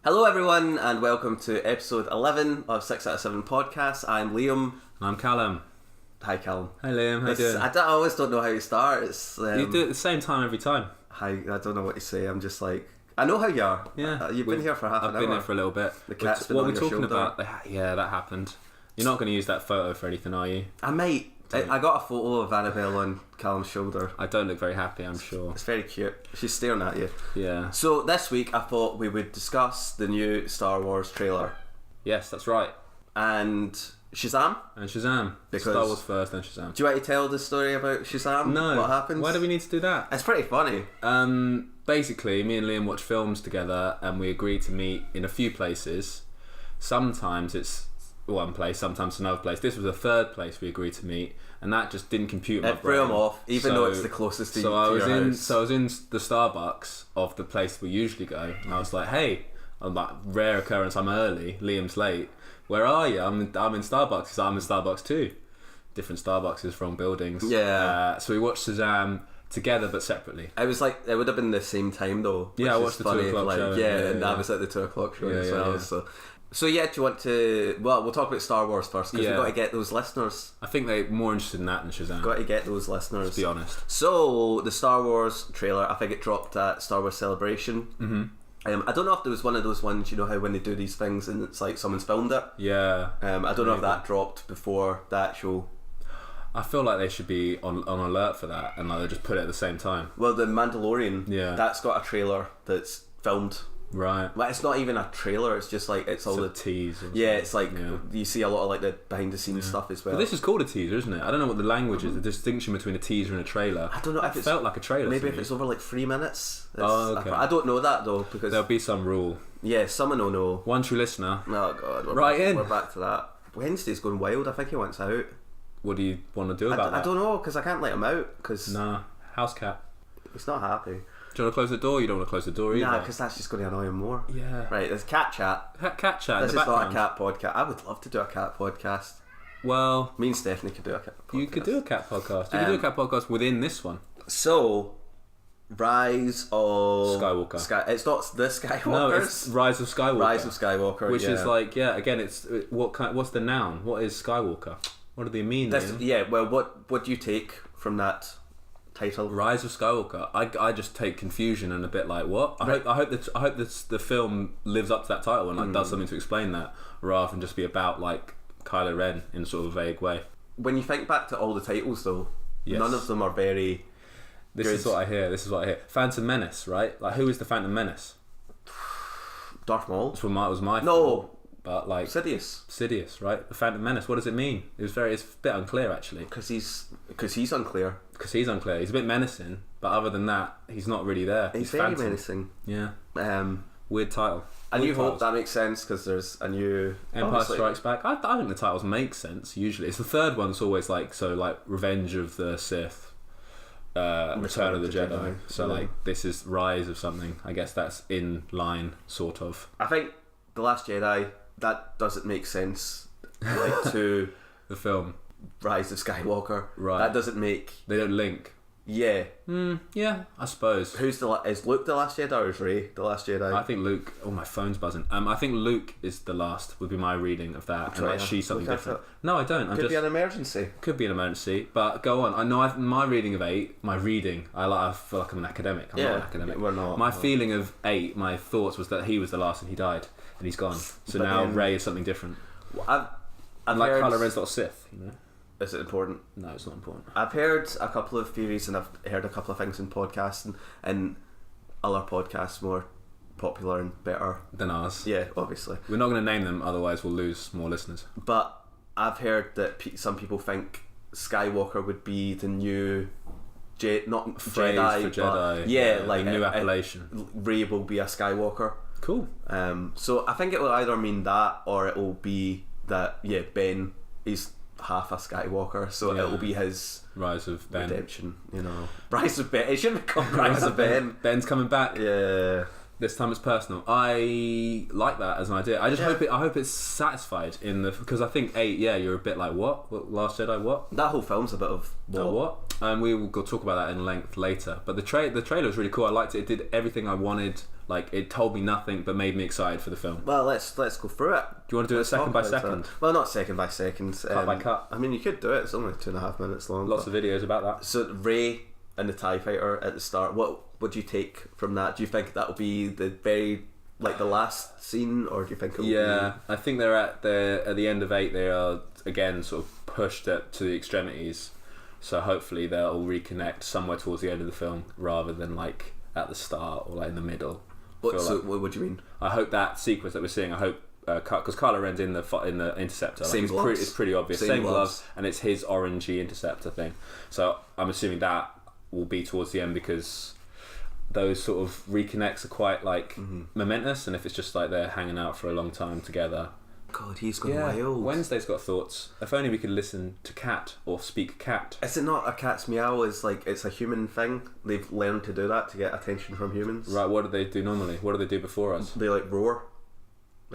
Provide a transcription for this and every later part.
Hello everyone and welcome to episode 11 of 6 out of 7 podcasts. I'm Liam. And I'm Calum. Hi Calum. Hi Liam, how you doing? I always don't know how you start. It's you do it at the same time every time. Hi, I don't know what you say. I'm just like, I know how you are. Yeah. You've been here for half an hour. I've been here for a little bit. The cat's been what on are we your talking shoulder. about? Yeah, that happened. You're not going to use that photo for anything, are you? I might. I got a photo of Annabelle on Calum's shoulder. I don't look very happy, I'm sure. It's very cute. She's staring at you. Yeah. So this week I thought we would discuss the new Star Wars trailer. Yes, that's right. And Shazam. And Shazam. Because- Star Wars first, then Shazam. Do you want to tell the story about Shazam? No. What happens? Why do we need to do that? It's pretty funny. Basically, me and Liam watch films together and we agree to meet in a few places. Sometimes it's one place, sometimes another place. This was a third place we agreed to meet, and that just didn't compute in my It threw brain. him off, even though it's the closest to, to your house. So I was in the Starbucks of the place we usually go, and I was like, "Hey, I'm like rare occurrence. I'm early. Liam's late. Where are you? I'm in Starbucks because I'm in Starbucks too. Different Starbucks from buildings. Yeah. So we watched Shazam together but separately. It was like, it would have been the same time though. Yeah, I which watched is the funny, 2 o'clock show. Yeah, Yeah, and yeah. I was at the 2 o'clock show Yeah, as yeah, well. yeah. So yeah, do you want to? Well, we'll talk about Star Wars first because Yeah. we've got to get those listeners. I think they're more interested in that than Shazam. Got to get those listeners. To be honest. So the Star Wars trailer, I think it dropped at Star Wars Celebration. Mm-hmm. I don't know if there was one of those ones, you know how when they do these things and it's like someone's filmed it. Yeah. I don't know if Maybe. that dropped before the actual. I feel like they should be on alert for that, and like they just put it at the same time. Well, the Mandalorian. Yeah. That's got a trailer that's filmed. Right. Well, it's not even a trailer. It's just like it's all It's a the tease. or yeah. something. It's like Yeah. you see a lot of like the behind the scenes stuff as well. But this is called a teaser, isn't it? I don't know what the language is. The distinction between a teaser and a trailer. I don't know if It it's felt like a trailer. maybe to if me. it's over like 3 minutes. Oh, okay. I don't know that though because There'll be some rule. yeah, someone will know. One true listener. Oh god, Right in. We're back to that. Wednesday's going wild. I think he wants out. What do you want to do about I that? don't know because I can't let him out because Nah. House cat. he's not happy. Do you want to close the door? You don't want to close the door either. Nah, because that's just going to annoy him more. Yeah. Right, there's cat chat. Cat chat. This in is the not a background. cat podcast. I would love to do a cat podcast. Well, Me and Stephanie could do a cat podcast. you could do a cat podcast. You could do a cat podcast within this one. So, Rise of Skywalker. It's not the Skywalkers. No, it's Rise of Skywalker. Rise of Skywalker, Which yeah. is like, yeah, again, it's what's the noun? What is Skywalker? What do they mean? This, Liam? yeah. Well, what do you take from that title? Rise of Skywalker. I just take confusion and a bit like what? I hope that the film lives up to that title and like does something to explain that rather than just be about like Kylo Ren in sort of a vague way. When you think back to all the titles, though, Yes. none of them are very. This good. is what I hear. Phantom Menace, right? Like who is the Phantom Menace? Darth Maul. That's what was my No. thought. But like Sidious. Sidious, right? The Phantom Menace. What does it mean? It's a bit unclear actually. Because he's unclear. Because he's unclear. He's a bit menacing, but other than that, he's not really there. He's very Phantom. menacing. Yeah. Um, Weird title. A New Weird Hope, titles. that makes sense because there's a new Empire obviously- Strikes Back. I think the titles make sense usually. It's the third one's always like Revenge of the Sith, Return of the Jedi. So Yeah. like this is Rise of something. I guess that's in line, sort of. I think The Last Jedi, that doesn't make sense. Like to The film. Rise of Skywalker, Right. That doesn't make. They don't link. Yeah. Yeah, I suppose. Is Luke the Last Jedi or is Rey the Last Jedi? I think Luke. Oh, my phone's buzzing. I think Luke is the last. Would be my reading of that, and Try like to she's something look at different. it. No, I don't. Could be an emergency. Could be an emergency, but go on. I know my reading of 8, my reading, I feel like I'm an academic. I'm not an academic. we're not. My feeling of 8, my thoughts was that he was the last and he died and he's gone. So But now then- Rey is something different. I've And like heard, Kylo Ren's not a Sith, you know? Is it important? No, it's not important. I've heard a couple of theories and I've heard a couple of things in podcasts and other podcasts more popular and better. Than ours. Yeah, obviously. We're not going to name them, otherwise we'll lose more listeners. But I've heard that some people think Skywalker would be the new not Phrase Jedi, for Jedi. but yeah, like the new appellation. Rey will be a Skywalker. Cool. So I think it will either mean that or it will be that Ben is half a Skywalker, so Yeah. it will be his Rise of Ben. redemption. You know, Rise of Ben. It should be called Rise of Ben. Ben's coming back. Yeah. This time it's personal. I like that as an idea. I just hope it's satisfied in the, because I think 8. Yeah, you're a bit like what? Last Jedi? What? That whole film's a bit of what? We will go talk about that in length later. But the trailer was really cool. I liked it. It did everything I wanted. Like, it told me nothing but made me excited for the film. Well, let's go through it. Do you want to do it second by second? Well, not second by second. Cut by cut. I mean, you could do it. It's only 2.5 minutes long. Lots of videos about that. So Rey and the TIE fighter at the start. What do you take from that? Do you think that will be the last scene, or do you think it'll be... I think they're at the end of 8. They are again sort of pushed to the extremities. So hopefully they'll reconnect somewhere towards the end of the film rather than like at the start or like in the middle. What do you mean? I hope that sequence that we're seeing, because Kylo Ren's in the interceptor. Same gloves. It's pretty obvious. Same gloves, and it's his orangey interceptor thing. So I'm assuming that will be towards the end, because those sort of reconnects are quite like momentous, and if it's just like they're hanging out for a long time together. God, he's gone wild. Wednesday's got thoughts. If only we could listen to cat or speak cat. Is it not a cat's meow? It's a human thing. They've learned to do that to get attention from humans. Right, what do they do normally? What do they do before us? They like roar.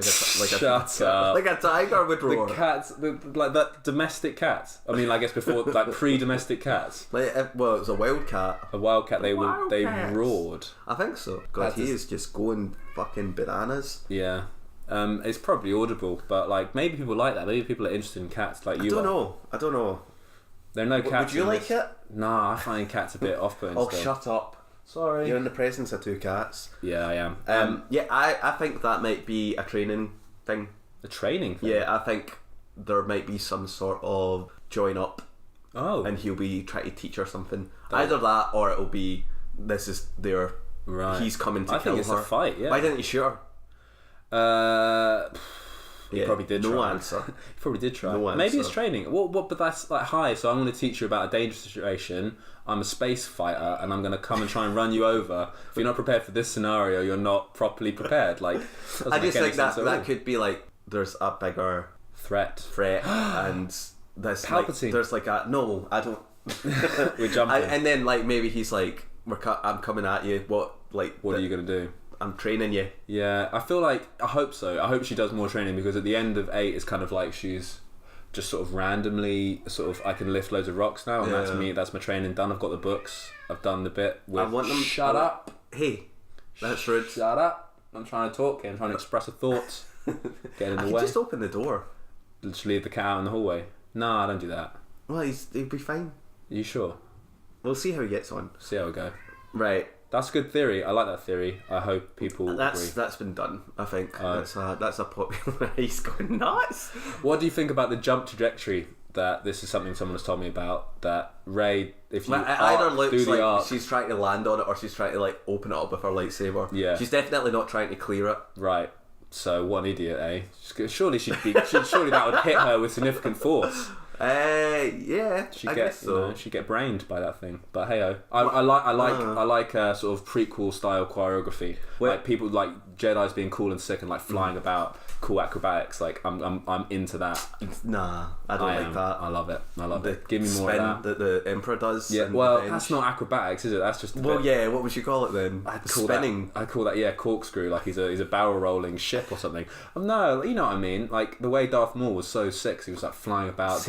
Shut up. Like a tiger would roar. The cats, like that domestic cats. I mean, I guess before, like pre-domestic cats. It was a wild cat. A wild cat. They roared. I think so. God, he is just going fucking bananas. Yeah. It's probably audible, but like maybe people like that. Maybe people are interested in cats, like you. I don't know. There are no cats. Would you like it? Nah, I find cats a bit off-putting. Oh, shut up. Sorry. You're in the presence of 2 cats. Yeah, I am. I think that might be a training thing. A training thing? Yeah, I think there might be some sort of join up. Oh. And he'll be trying to teach her something. Either that, or it'll be, this is their... Right. He's coming to kill her. I think it's a fight, yeah. Why didn't you shoot her? He probably did try. No answer. He probably did try. No answer. Maybe it's training. But that's like, hi, so I'm going to teach you about a dangerous situation. I'm a space fighter, and I'm going to come and try and run you over. If you're not prepared for this scenario, you're not properly prepared. Like, I just think that could be like, there's a bigger threat, and there's Palpatine. Like, there's like a no, I don't. We're jumping, and then like maybe he's like, I'm coming at you. What are you going to do? I'm training you. Yeah, I feel like, I hope so. I hope she does more training, because at the end of 8, it's kind of like she's just sort of randomly I can lift loads of rocks now, and that's my training done. I've got the books. I've done the bit with. I want them. Shut up. Hey, that's rude. Shut up. I'm trying to talk here. I'm trying to express a thought. Get in the way. Just open the door. Just leave the cat out in the hallway. No, I don't do that. Well, he'll be fine. Are you sure? We'll see how he gets on. See how we go. Right. That's a good theory. I like that theory. I hope people agree. That's been done. I think that's a popular. He's going nuts. What do you think about the jump trajectory? That this is something someone has told me about. That Rey, if you either looks like arc, she's trying to land on it, or she's trying to like open it up with her lightsaber. Yeah, she's definitely not trying to clear it. Right. So what an idiot, eh? Surely surely that would hit her with significant force. Yeah, I guess so. She'd get brained by that thing. But hey, I like sort of prequel style choreography. Like people like Jedi's being cool and sick and like flying about, cool acrobatics. Like I'm into that. Nah, I don't like that. I love it. Give me more of that the Emperor does. Yeah, well, that's not acrobatics, is it? That's just yeah. What would you call it then? Spinning. I call that corkscrew. Like he's a barrel rolling ship or something. No, you know what I mean. Like the way Darth Maul was so sick. He was like flying about.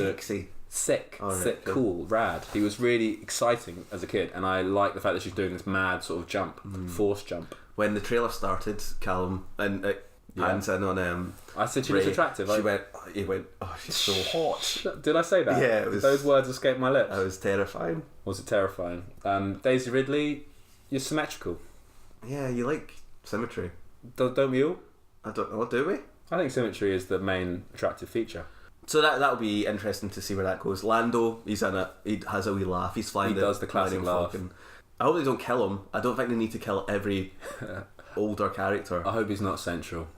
Sick, cool, rad. He was really exciting as a kid, and I like the fact that she's doing this mad sort of jump, force jump. When the trailer started, Calum and hands in on I said she was attractive. He went, oh, she's so hot. Did I say that? Yeah, Did those words escaped my lips? It was terrifying. Was it terrifying? Daisy Ridley, you're symmetrical. Yeah, you like symmetry. Don't we all? I don't know, do we? I think symmetry is the main attractive feature. So that'll be interesting to see where that goes. Lando, he's in it. He has a wee laugh. He's flying. He does the classic laugh. I hope they don't kill him. I don't think they need to kill every older character. I hope he's not central.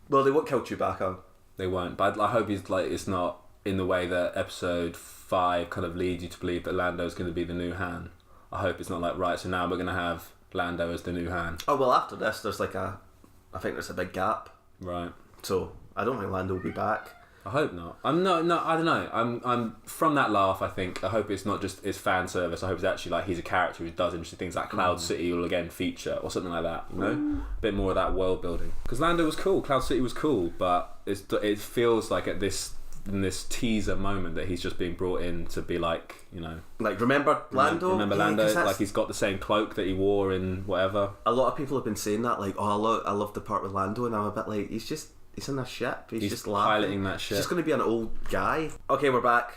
Well, they won't kill Chewbacca. They won't. But I hope he's like, it's not in the way that Episode 5 kind of leads you to believe that Lando's going to be the new Han. I hope it's not like, right, so now we're going to have Lando as the new Han. Oh well, after this, there's I think there's a big gap. Right. So I don't think Lando will be back. I hope not. I don't know. I'm from that laugh. I think I hope it's not just it's fan service. I hope it's actually like he's a character who does interesting things. Like Cloud City will again feature or something like that. You know, a bit more of that world building. Because Lando was cool, Cloud City was cool, but it feels like in this teaser moment that he's just being brought in to be like, you know, like remember Lando? Remember Lando? Like he's got the same cloak that he wore in whatever. A lot of people have been saying that, like, oh, I love the part with Lando, and I'm a bit like, he's in a ship. He's just piloting that ship. He's just going to be an old guy. Okay, we're back.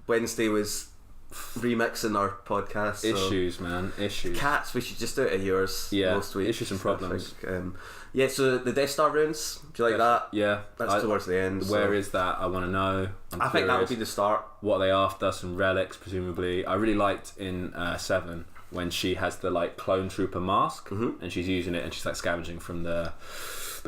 Wednesday was remixing our podcast. So. Issues, man. Issues. Cats, we should just do it at yours most weeks. Issues and problems. Yeah, so the Death Star runes, do you like that? Yeah. That's towards the end. Where is that? I want to know. I think that would be the start. What are they after? Some relics, presumably. I really liked in 7 when she has the like clone trooper mask and she's using it and she's like scavenging from the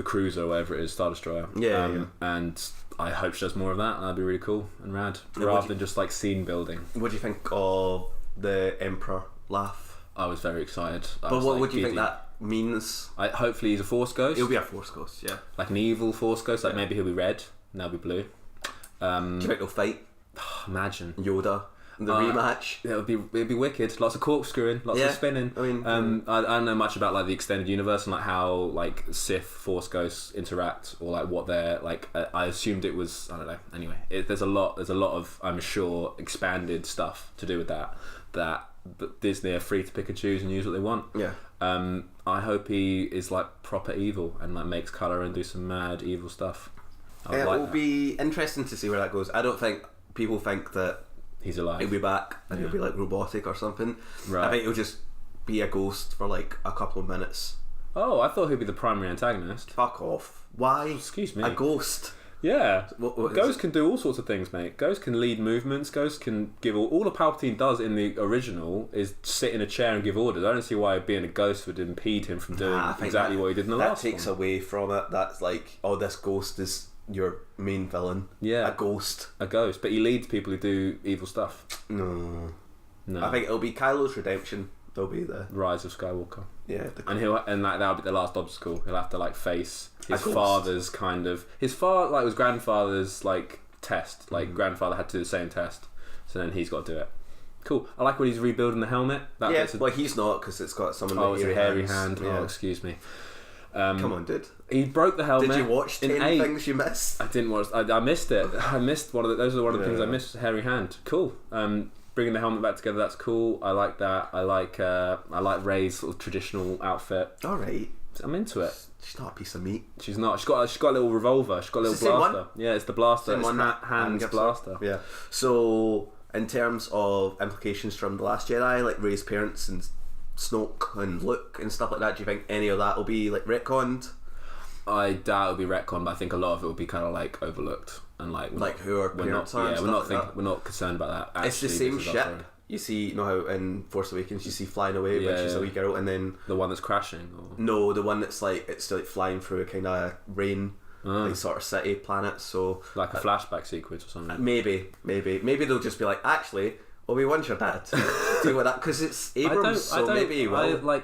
cruiser or whatever it is, Star Destroyer. Yeah. And I hope she does more of that. That'd be really cool and rad. Rather than just like scene building. What do you think of the Emperor laugh? I was very excited. But what would you think that means? Hopefully he's a Force ghost. He'll be a Force ghost, yeah. Like an evil Force ghost. Like maybe he'll be red and I'll be blue. Do you think they'll fight? Imagine Yoda. The rematch. It'd be wicked. Lots of corkscrewing, lots of spinning. I mean, I don't know much about like the extended universe and like how like Sith Force ghosts interact or like what they're like. I assumed it was, I don't know. Anyway, there's a lot of, I'm sure, expanded stuff to do with that Disney are free to pick and choose and use what they want. Yeah. I hope he is like proper evil and like makes colour and do some mad evil stuff. It will be interesting to see where that goes. I don't think people think that he's alive. He'll be back and he'll be like robotic or something. Right. I think he'll just be a ghost for like a couple of minutes. Oh, I thought he'd be the primary antagonist. Fuck off. Why? Excuse me. A ghost. Yeah. What Ghosts can do all sorts of things, mate. Ghosts can lead movements. Ghosts can give all the Palpatine does in the original is sit in a chair and give orders. I don't see why being a ghost would impede him from doing exactly what he did in the last one. That takes away from it. That's like, oh, this ghost is your main villain. Yeah. A ghost. But he leads people who do evil stuff. No. I think it'll be Kylo's redemption. There'll be the Rise of Skywalker. Yeah. That'll be the last obstacle. He'll have to like face his father's kind of his grandfather's like test. Like grandfather had to do the same test, so then he's got to do it. Cool. I like when he's rebuilding the helmet. Well, he's not because it's got some it's a hairy hand. Yeah. Oh, excuse me. Come on, dude. He broke the helmet. Did you watch 10 things you missed? I didn't watch. I missed it. I missed one of the. Those are one of the things I missed. Hairy hand. Cool. Bringing the helmet back together. That's cool. I like that. I like Rey's sort of traditional outfit. All right. I'm into it. She's not a piece of meat. She's not. She's got a little revolver. She's got a little blaster. One? Yeah, it's the blaster. Same it's one Han's blaster. Yeah. So, in terms of implications from The Last Jedi, like Rey's parents and Snoke and Luke and stuff like that, do you think any of that will be like retconned? I doubt it'll be retconned, but I think a lot of it will be kind of like overlooked and like who our parents are. Yeah, we're not concerned about that. It's the same ship. You see, you know how in Force Awakens you see flying away when she's a wee girl, and then the one that's crashing. Or? No, the one that's like it's like flying through a kind of rain, like sort of city planet. So like a flashback sequence or something. Maybe they'll just be like, actually, Obi-Wan's your dad. Do that because it's Abrams. So maybe he will.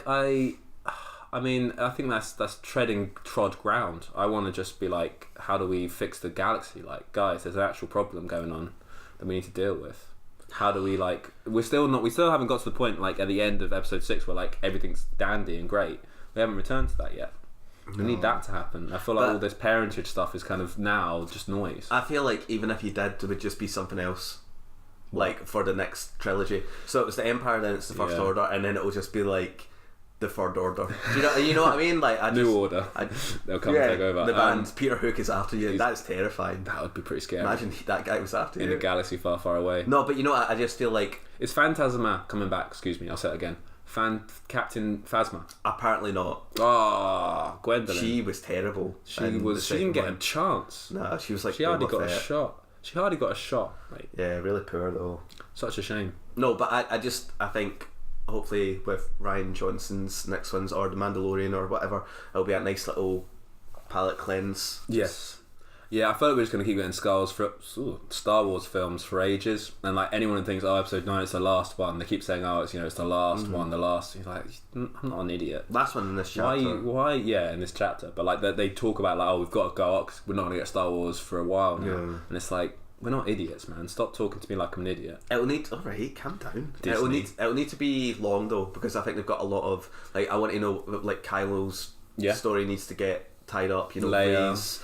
I mean, I think that's treading trod ground. I want to just be like, how do we fix the galaxy? Like, guys, there's an actual problem going on that we need to deal with. How do we we still haven't got to the point like at the end of episode 6 where like everything's dandy and great. We haven't returned to that yet. We need that to happen. I feel like all this parentage stuff is kind of now just noise. I feel like even if you did, there would just be something else like for the next trilogy. So it was the Empire, then it's the First Order, and then it will just be like the Third Order. Do you know what I mean? Like New Order. They'll come and take over. The band Peter Hook is after you. That's terrifying. That would be pretty scary. Imagine that guy was after you in a galaxy far, far away. No, but you know what? I just feel like is Phantasma coming back? Excuse me, I'll say it again. Captain Phasma. Apparently not. Oh, Gwendolyn. She was terrible. She didn't get a chance. No, she was like she hardly got a shot. She hardly got a shot. Mate. Yeah, really poor though. Such a shame. No, but I think. Hopefully with Rian Johnson's next ones or The Mandalorian or whatever, it'll be a nice little palate cleanse. Yes. Yeah, I feel like we're just going to keep getting Star Wars films for ages, and like anyone who thinks, episode 9 it's the last one, they keep saying, it's it's the last one, the last. You're like, I'm not an idiot. Last one in this chapter. Why? Yeah, in this chapter, but like they talk about like, we've got to go up because we're not going to get Star Wars for a while now, and it's like, we're not idiots, man. Stop talking to me like I'm an idiot. It'll need. Alright, calm down. Disney. It'll need to be long though, because I think they've got a lot of like. I want to know like Kylo's story needs to get tied up. Leia.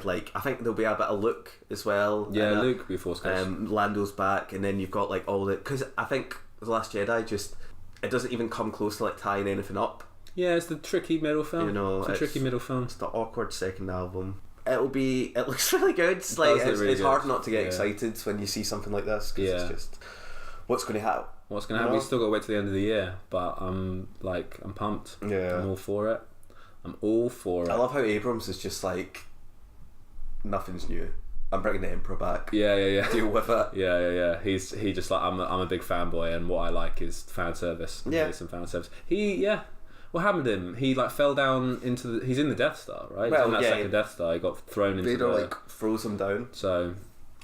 Like I think there'll be a bit of Luke as well. Yeah, Luke before Lando's back, and then you've got like all the, because I think The Last Jedi it doesn't even come close to like tying anything up. Yeah, it's the tricky middle film. It's a tricky middle film. It's the awkward second album. It looks really good. It's hard not to get excited when you see something like this, because it's just what's going to happen. We've still got to wait till the end of the year, but I'm pumped. Yeah, I'm all for it. I love how Abrams is just like, nothing's new. I'm bringing the Emperor back. Yeah. Deal with it. Yeah. He just like, I'm a big fanboy, and what I like is fan service. Some fan service. What happened to him? He like fell down into he's in the Death Star, right? He's in that second Death Star. He got thrown into Vader like froze him down. So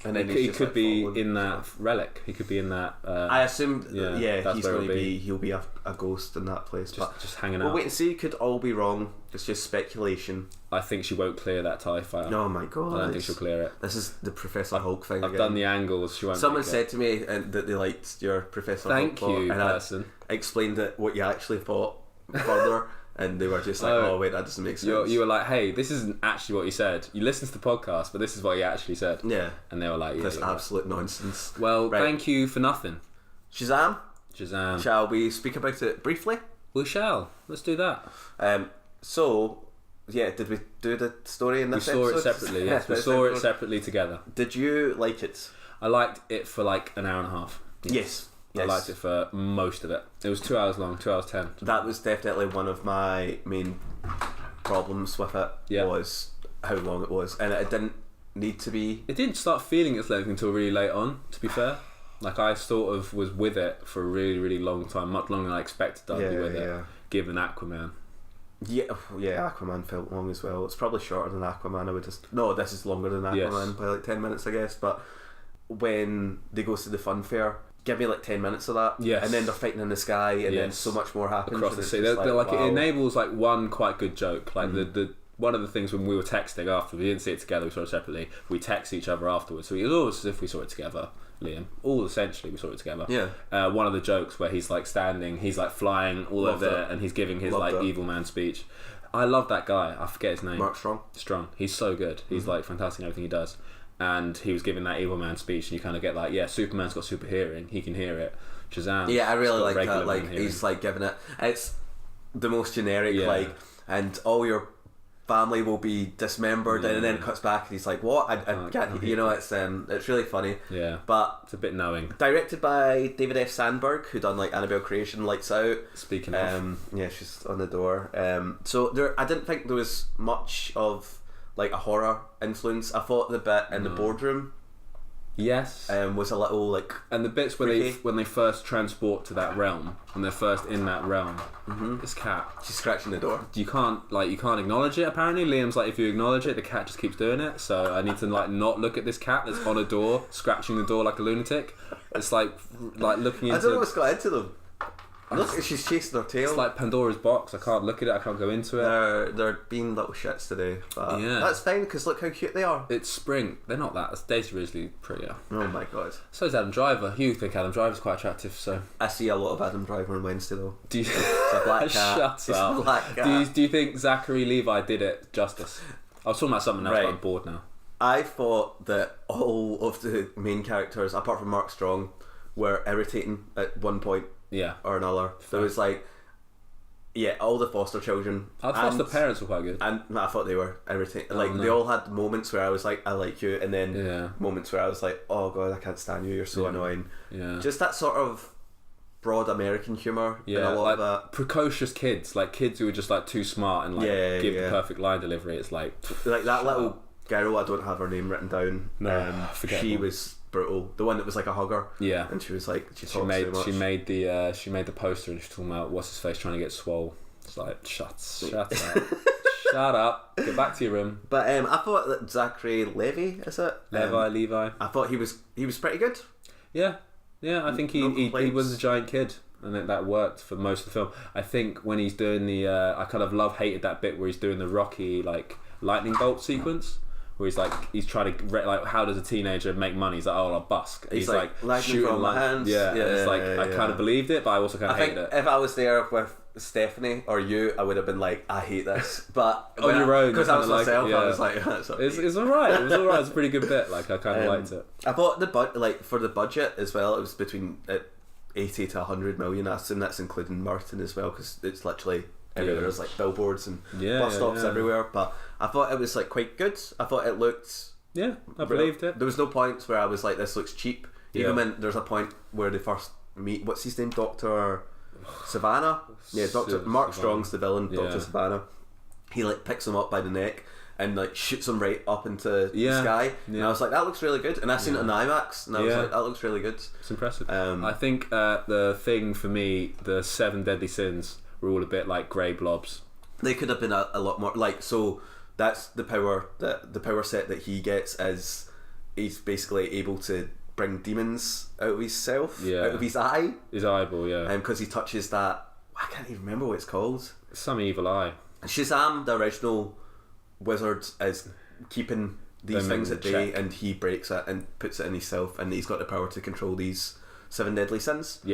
and then he could be in that relic. He could be in that. I assume. He's going to be. He'll be a ghost in that place. Just hanging out. We'll wait and see. Could all be wrong. It's just speculation. I think she won't clear that TIE fighter. Oh my god! I don't think she'll clear it. This is the Professor Hulk thing. I've done the angles. She won't. Someone said to me that they liked your Professor Hulk. Thank you, and person. I explained what you actually thought further. And they were just like, oh wait, that doesn't make sense. You were like, hey, this isn't actually what you said. You listened to the podcast, but this is what you actually said. Yeah. And they were like, that's absolute nonsense. Well, thank you for nothing. Shazam. Shall we speak about it briefly? We shall. Let's do that. Did we do the story in this episode? We saw it separately, yes. We saw it separately together. Did you like it? I liked it for like an hour and a half. Yes. I liked it for most of it. It was 2 hours long, 2 hours 10. That was definitely one of my main problems with it, was how long it was. And it didn't need to be. It didn't start feeling its length until really late on, to be fair. Like, I sort of was with it for a really, really long time, much longer than I expected I'd be with it, given Aquaman. Yeah, Aquaman felt long as well. It's probably shorter than Aquaman. No, this is longer than Aquaman by like 10 minutes, I guess. But when they go to the fun fair, give me like 10 minutes of that, and then they're fighting in the sky, and then so much more happens across the sea. They're like, it enables like one quite good joke. Like the one of the things when we were texting after, we didn't see it together, we saw it separately. We text each other afterwards, so it was always as if we saw it together. Liam, all essentially we saw it together. Yeah. One of the jokes where he's like standing, he's like flying all over there, and he's giving his evil man speech. I love that guy. I forget his name. Mark Strong. He's so good. He's like fantastic in everything he does. And he was giving that evil man speech, and you kind of get like, Superman's got super hearing, he can hear it. Shazam. Yeah, I really like that. Like he's like giving it. It's the most generic and all your family will be dismembered, and then it cuts back, and he's like, "What? I can't." It's really funny. Yeah, but it's a bit knowing. Directed by David F. Sandberg, who done like Annabelle Creation, Lights Out. Speaking of, she's on the door. So I didn't think there was much of like a horror influence. I thought the bit in the boardroom was a little like, and the bits where when they first transport to that realm, when they're first in that realm, this cat, she's scratching the door. You can't acknowledge it. Apparently, Liam's like, if you acknowledge it, the cat just keeps doing it. So I need to like not look at this cat that's on a door, scratching the door like a lunatic. It's like looking into. I don't know what's got into them. Look, she's chasing her tail. It's like Pandora's box. I can't look at it. I can't go into it. They're being little shits today, but that's fine because look how cute they are. It's spring. They're not that. Daisy Ridley prettier. Oh my god. So is Adam Driver. You think Adam Driver's quite attractive? So I see a lot of Adam Driver on Wednesday though. Do you? It's a black cat. Shut up. A black cat. Do you think Zachary Levi did it justice? I was talking about something else, but I'm bored now. I thought that all of the main characters, apart from Mark Strong, were irritating at one point. Or another. There was like, all the foster children. I thought the parents were quite good. And I thought they were irritating. They all had moments where I was like, I like you, and then moments where I was like, oh god, I can't stand you, you're so annoying. Yeah. Just that sort of broad American humour. Yeah, a lot of that. Precocious kids, like kids who are just like too smart and like give the perfect line delivery. It's like that little girl, I don't have her name written down. No, she was brutal. The one that was like a hugger. Yeah. And she was like, she made so much. she made the poster and she's talking about what's his face trying to get swole. It's like shut up. Shut up. Get back to your room. But I thought that Zachary Levi, is it? Levi. I thought he was pretty good. Yeah. I think he was a giant kid, and that worked for most of the film. I think when he's doing the, I kind of hated that bit where he's doing the Rocky like lightning bolt sequence, where he's trying to how does a teenager make money? He's like, oh, I'll busk. He's like shooting from my hands. Yeah, it's I kind of believed it, but I also kind of hated it. If I was there with Stephanie or you, I would have been like, I hate this. But on your own, because I was myself, I was like, it's alright. It was alright. It's a pretty good bit. Like I kind of liked it. I thought for the budget as well, it was between 80 to 100 million. I assume that's including Merton as well, because it's literally everywhere. There's like billboards and bus stops everywhere. But I thought it was like quite good. I thought it looked. Yeah, I believed it. There was no points where I was like, this looks cheap. Even when there's a point where they first meet. What's his name? Dr. Savannah. Yeah, Dr. Mark Strong's the villain. Dr. Savannah. He like picks him up by the neck and like shoots him right up into the sky. And I was like, that looks really good. And I seen it in IMAX, and I was like, that looks really good. It's impressive. I think the thing for me, the 7 deadly sins were all a bit like grey blobs. They could have been a lot more like, so that's the power the power set that he gets is he's basically able to bring demons out of himself, out of his eyeball, because he touches that, I can't even remember what it's called, some evil eye. Shazam, the original wizard, is keeping these things at bay, and he breaks it and puts it in himself, and he's got the power to control these 7 deadly sins,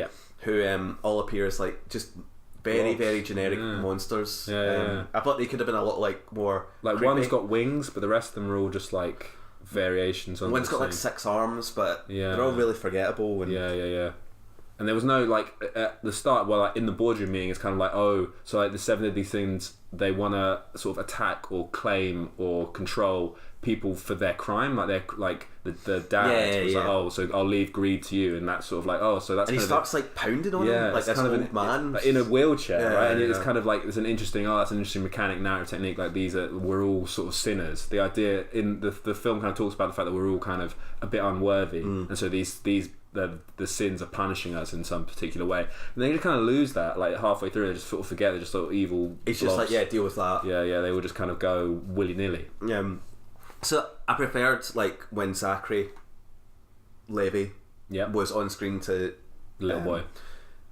who all appear as like just very generic monsters. I thought they could have been a lot like more like creepy. One's got wings, but the rest of them are all just like variations on. One's got like 6 arms, but they're all really forgettable. And and there was no like at the start, well, like in the boardroom meeting, it's kind of like, oh, so like the 7 deadly sins, they want to sort of attack or claim or control people for their crime, like they're like the dad was like, oh, so I'll leave greed to you, and that's sort of like, oh, so that's and kind he starts like pounding on him like this kind old man in a wheelchair, right? And it's kind of like, it's an interesting that's an interesting mechanic, narrative technique, like we're all sort of sinners. The idea in the film kind of talks about the fact that we're all kind of a bit unworthy, and so these the sins are punishing us in some particular way, and they just kind of lose that like halfway through. They just sort of forget, they're just sort of evil it's blobs. Just like deal with that. They will just kind of go willy-nilly. So I preferred like when Zachary Levi was on screen to little boy.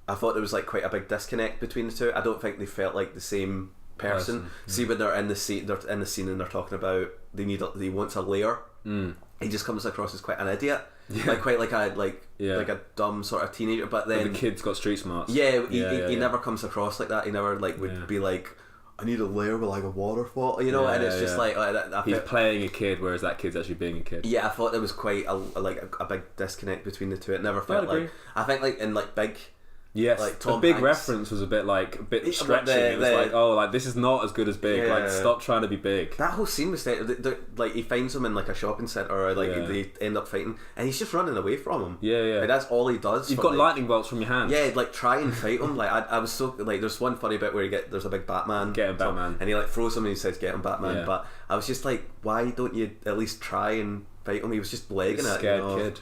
I thought there was like quite a big disconnect between the two. I don't think they felt like the same person. See, when they're in the scene, and they're talking about he wants a lair. He just comes across as quite an idiot, like quite like a dumb sort of teenager. But then the kid's got street smarts. He never comes across like that. He never like would be like, I need a lair with like a waterfall, and it's just like he's playing a kid, whereas that kid's actually being a kid. I thought there was quite a big disconnect between the two. It never felt like, I think like in like Big. Yes, like Tom the Big Hanks. Reference was a bit stretching. It was like, oh, like this is not as good as Big. Like, stop trying to be big. That whole scene was like he finds him in like a shopping centre, or like they end up fighting, and he's just running away from him. Like, that's all he does. You've got lightning bolts from your hands. Like try and fight him. Like I was so like, there's one funny bit where there's a big Batman. Get him, Batman. And he like throws him and he says, "Get him, Batman." But I was just like, why don't you at least try and fight him? He was just legging it. Scared kid.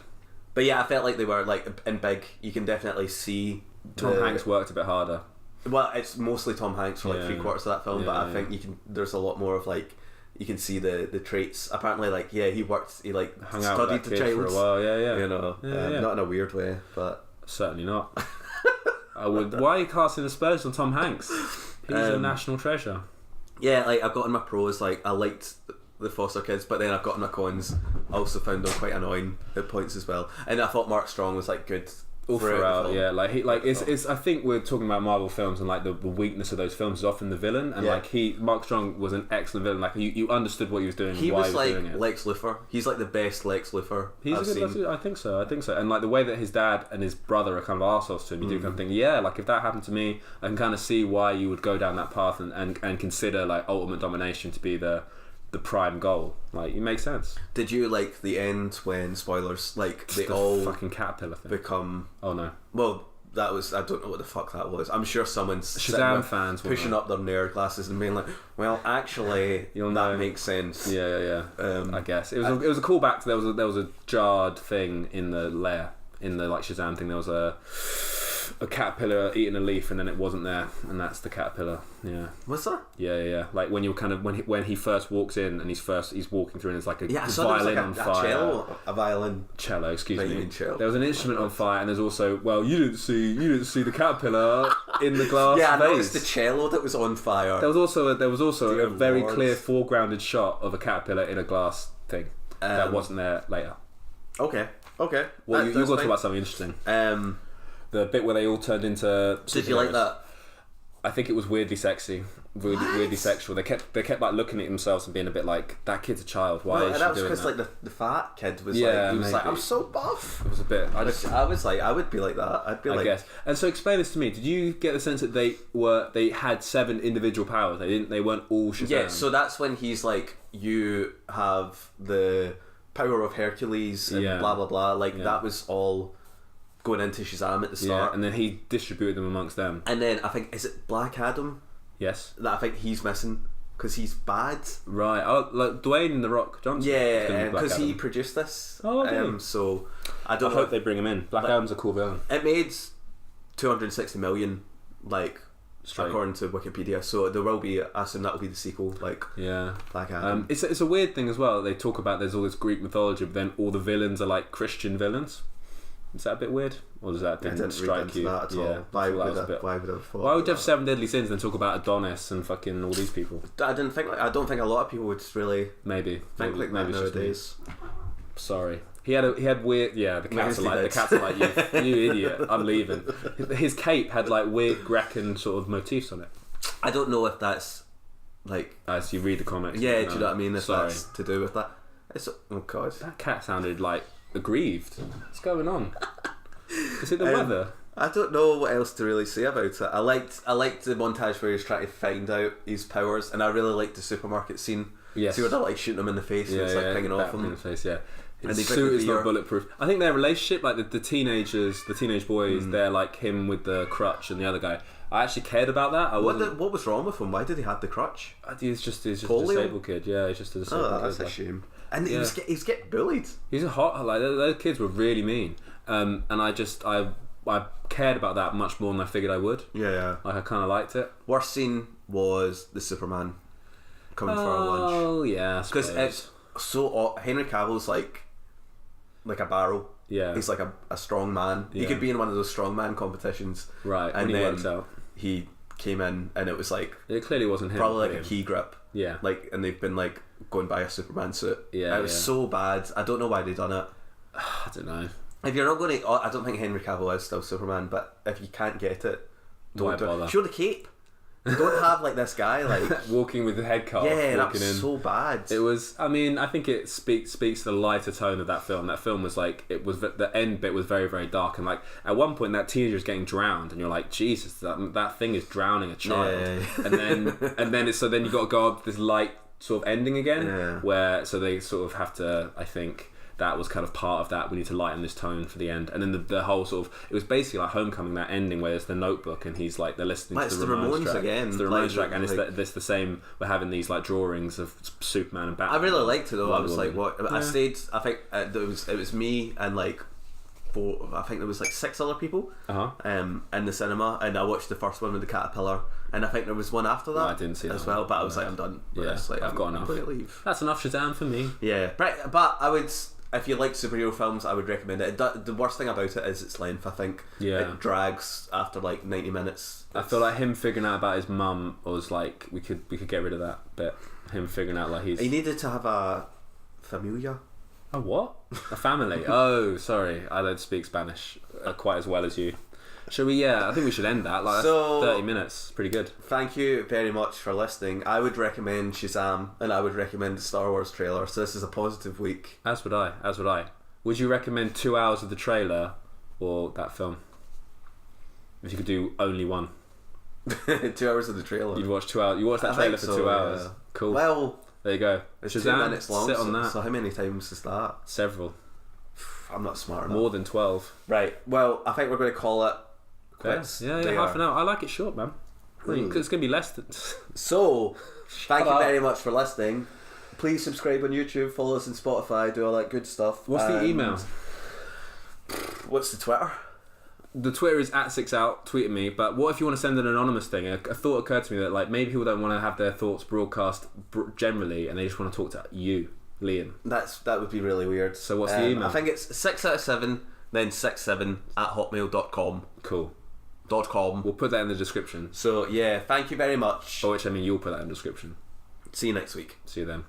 But I felt like they were like in Big. You can definitely see. Tom Hanks worked a bit harder. Well, it's mostly Tom Hanks for like 3/4 of that film, but I think you can. There's a lot more of like, you can see the traits. Apparently, like he like hung studied the child for a while. Not in a weird way, but certainly not. I would. Why are you casting aspersions on Tom Hanks? He's a national treasure. Like I've got in my pros, like I liked the foster kids, but then I've got in my cons. I also found them quite annoying at points as well, and I thought Mark Strong was like good. All throughout, it's. I think we're talking about Marvel films, and like the weakness of those films is often the villain, and Mark Strong was an excellent villain. Like you understood what he was doing. He why was he was like doing it. Lex Luthor. He's like the best Lex Luthor. He's a good. I think so. And like the way that his dad and his brother are kind of arseholes to him, you do kind of think, like if that happened to me, I can kind of see why you would go down that path and consider like ultimate domination to be the prime goal. Like, it makes sense. Did you like the end when, spoilers, like they all fucking caterpillar thing become? Oh no. Well, that was, I don't know what the fuck that was. I'm sure someone's Shazam fans pushing up their nerd glasses and being like, well, actually, that makes sense. I guess it was a callback to there was a jarred thing in the lair, in the like Shazam thing. There was a a caterpillar eating a leaf and then it wasn't there, and that's the caterpillar. Yeah. Was there? Yeah. Like when you're kind of when he first walks in and he's walking through and there's like a violin on fire. A violin. Cello, excuse me. Cello. There was an instrument on fire, and there's also you didn't see the caterpillar in the glass. Yeah, I vase. noticed the cello that was on fire. There was also Dear a very Lord. clear foregrounded shot of a caterpillar in a glass thing that wasn't there later. Okay. Well, you got to talk about something interesting. The bit where they all turned into. Did you like that? I think it was weirdly sexy, weirdly sexual. They kept like looking at themselves and being a bit like, that kid's a child. Why is she doing that? That was because like the fat kid was like I'm so buff. It was a bit. I was like, I would be like that. I'd be like, I guess. And so explain this to me. Did you get the sense that they had 7 individual powers? They weren't all Shazam. Yeah. So that's when he's like, you have the power of Hercules and blah blah blah. Like that was all going into Shazam at the start, and then he distributed them amongst them. And then I think, is it Black Adam? Yes. That I think he's missing because he's bad. Right. Oh, like Dwayne and the Rock Johnson. Yeah, because he produced this. Oh, okay. So I hope they bring him in. Black Adam's a cool villain. It made 260 million, like straight, according to Wikipedia. So there will be. I assume that will be the sequel. Like Black Adam. It's a weird thing as well. They talk about there's all this Greek mythology, but then all the villains are like Christian villains. Is that a bit weird, or does that didn't strike you? That at all. Why would I have thought? Why would you have 7 deadly sins and then talk about Adonis and fucking all these people? I don't think a lot of people would really maybe think like that nowadays. Sorry, he had weird. Yeah, the cats are like you idiot. I'm leaving. His cape had like weird Grecan sort of motifs on it. I don't know if that's like as you read the comics. Yeah, do you know what I mean? If that's to do with that. Oh god, that cat sounded like aggrieved. What's going on? Is it the weather? I don't know what else to really say about it. I liked the montage where he's trying to find out his powers, and I really liked the supermarket scene. Yes. See where they're like shooting him in the face and it's like pinging off him in the face. Yeah. And his suit is not bulletproof. I think their relationship, like the teenage boys, they're like him with the crutch and the other guy. I actually cared about that. What was wrong with him? Why did he have the crutch? He's just a disabled kid. Yeah, he's just a disabled kid. Oh, that's a shame. And he's getting bullied. He's a hot. Like those kids were really mean. And I cared about that much more than I figured I would. Yeah. Like I kind of liked it. Worst scene was the Superman coming for our lunch. Oh yeah, because it's so Henry Cavill's like a barrel. Yeah, he's like a strong man. Yeah. He could be in one of those strongman competitions. Right, and when then he works out. He came in and it was like it clearly wasn't him. Probably like a key grip. Yeah, like and they've been like going by a Superman suit. Yeah, it was so bad. I don't know why they done it. I don't know. If you're not going to, I don't think Henry Cavill is still Superman. But if you can't get it, don't do it. Show the cape. Don't have like this guy like walking with the head cut off. Yeah, that was so bad. It was. I mean, I think it speaks to the lighter tone of that film. That film was like the end bit was very, very dark, and like at one point that teenager is getting drowned, and you're like, Jesus, that thing is drowning a child. Yeah. And then so then you got to go up this light sort of ending again, where so they sort of have to. I think that was kind of part of that. We need to lighten this tone for the end, and then the whole sort of it was basically like Homecoming, that ending where there's the notebook and he's like they're listening to the Ramones track. Again. It's the Ramones track, and it's the same. We're having these like drawings of Superman and Batman. I really liked it though. I was like, what? Yeah. I stayed. I think it was me and like 4. I think there was like 6 other people. In the cinema, and I watched the first one with the caterpillar, and I think there was one after that. I didn't see as well, but I was like, I'm done. Yeah, like, I've got enough. I'm going to leave. That's enough Shazam for me. Yeah, but I would. If you like superhero films, I would recommend it. The worst thing about it is its length. I think it drags after like 90 minutes. I feel like him figuring out about his mum was like we could get rid of that bit. Him figuring out like he needed to have a familia. A what? A family? Oh, sorry, I don't speak Spanish quite as well as you. Shall we? Yeah, I think we should end that. Like so, 30 minutes, pretty good. Thank you very much for listening. I would recommend Shazam, and I would recommend the Star Wars trailer. So this is a positive week. As would I. Would you recommend 2 hours of the trailer or that film? If you could do only one. 2 hours of the trailer. You'd watch 2 hours. You watch that trailer for 2 hours. Yeah. Cool. Well, there you go. It's Shazam, 2 minutes long. Sit on that. So how many times is that? Several. I'm not smart enough. More than 12. Right. Well, I think we're going to call it. Yeah, half an hour. I like it short, man. It's going to be less than. So, thank you very much for listening. Please subscribe on YouTube, follow us on Spotify, do all that good stuff. What's the email? What's the Twitter? the Twitter is @6out. Tweet at me. But what if you want to send an anonymous thing? A thought occurred to me that like maybe people don't want to have their thoughts broadcast generally, and they just want to talk to you, Liam. That would be really weird. So what's the email? I think it's 6 out of 7, then 67@hotmail.com. Cool. .com. We'll put that in the description. So yeah, thanch you very much. Or which I mean, you'll put that in the description. See you next week. See you then.